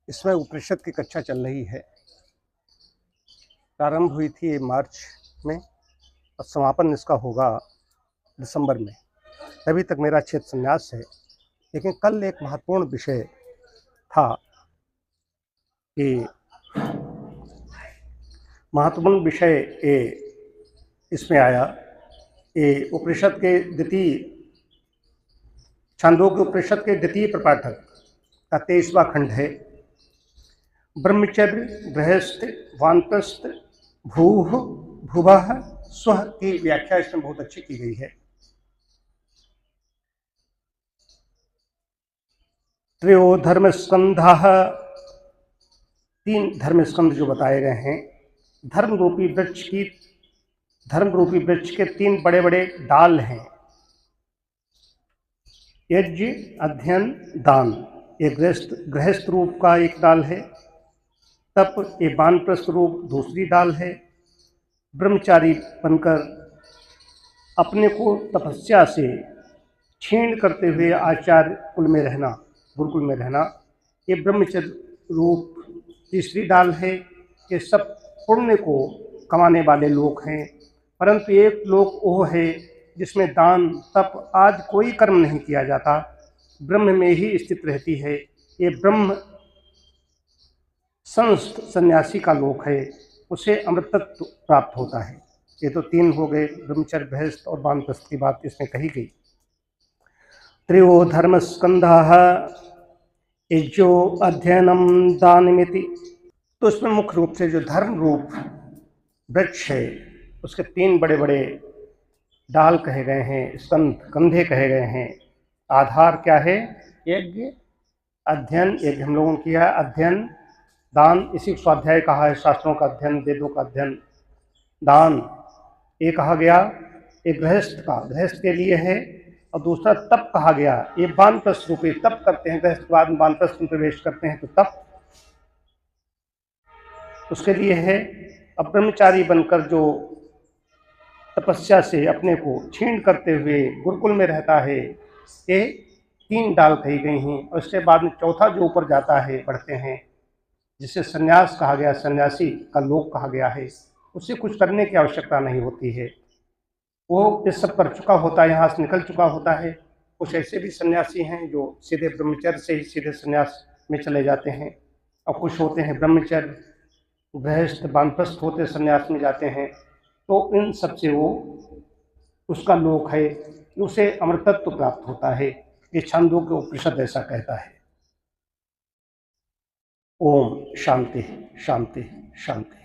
इसमें उपनिषद की कक्षा चल रही है। प्रारंभ हुई थी ये मार्च में और समापन इसका होगा दिसंबर में। तभी तक मेरा क्षेत्र संन्यास है। लेकिन कल एक महत्वपूर्ण विषय था कि महत्वपूर्ण विषय इसमें आया। ये उपनिषद के द्वितीय छांदोग्य उपनिषद के द्वितीय प्रपाठक का 23वां खंड है। ब्रह्मचर्य गृहस्थ वानप्रस्थ भूः भुवः स्वः की व्याख्या इसमें बहुत अच्छी की गई है। त्रयो धर्मस्कंधाः, 3 धर्मस्कंध जो बताए गए हैं। धर्म रूपी वृक्ष के 3 बड़े बड़े डाल हैं। यज्ञ, अध्ययन, दान। ये गृहस्थ रूप का एक डाल है। तप, ये वानप्रस्थ रूप दूसरी डाल है। ब्रह्मचारी बनकर अपने को तपस्या से क्षीण करते हुए आचार्य कुल में रहना, गुरुकुल में रहना, ये ब्रह्मचर्य रूप तीसरी डाल है। ये सब पुण्य को कमाने वाले लोग हैं। परंतु एक लोक वो है जिसमें दान तप आदि कोई कर्म नहीं किया जाता, ब्रह्म में ही स्थित रहती है। ये ब्रह्म संस्थ सन्यासी का लोक है, उसे अमृतत्व प्राप्त होता है। ये तो 3 हो गए, ब्रह्मचर्य गृहस्थ और वानप्रस्थ की बात इसमें कही गई। त्रयो धर्मस्कंधाः यज्ञो अध्ययनम दानमिति। तो इसमें मुख्य रूप से जो धर्म रूप वृक्ष है उसके 3 बड़े बड़े डाल कहे गए हैं, कंधे कहे गए हैं। आधार क्या है? यज्ञ, अध्ययन, यज्ञ हम लोगों ने किया है, अध्ययन, दान, इसी को स्वाध्याय कहा है, शास्त्रों का अध्ययन, वेदों का अध्ययन, दान ये कहा गया। एक गृहस्थ के लिए है। और दूसरा तप कहा गया। ये वानप्रस्थ रूपी तप करते हैं, गृहस्थ बाद में वानप्रस्थ में प्रवेश करते हैं तो तप उसके लिए है। अब ब्रह्मचारी बनकर जो तपस्या से अपने को क्षीण करते हुए गुरुकुल में रहता है, ये 3 डाल कही गई हैं। और इसके बाद में चौथा जो ऊपर जाता है, बढ़ते हैं, जिसे सन्यास कहा गया, सन्यासी का लोक कहा गया है। उसे कुछ करने की आवश्यकता नहीं होती है, वो ये सब कर चुका होता है, यहाँ से निकल चुका होता है। कुछ ऐसे भी सन्यासी हैं जो सीधे ब्रह्मचर्य से ही सीधे सन्यास में चले जाते हैं, और कुछ होते हैं ब्रह्मचर्य गृहस्थ वानप्रस्थ होते सन्यास में जाते हैं। तो इन सब से वो उसका लोक है, उसे अमृतत्व प्राप्त होता है। ये छांदोग्य उपनिषद ऐसा कहता है। ओम शांति शांति शांति।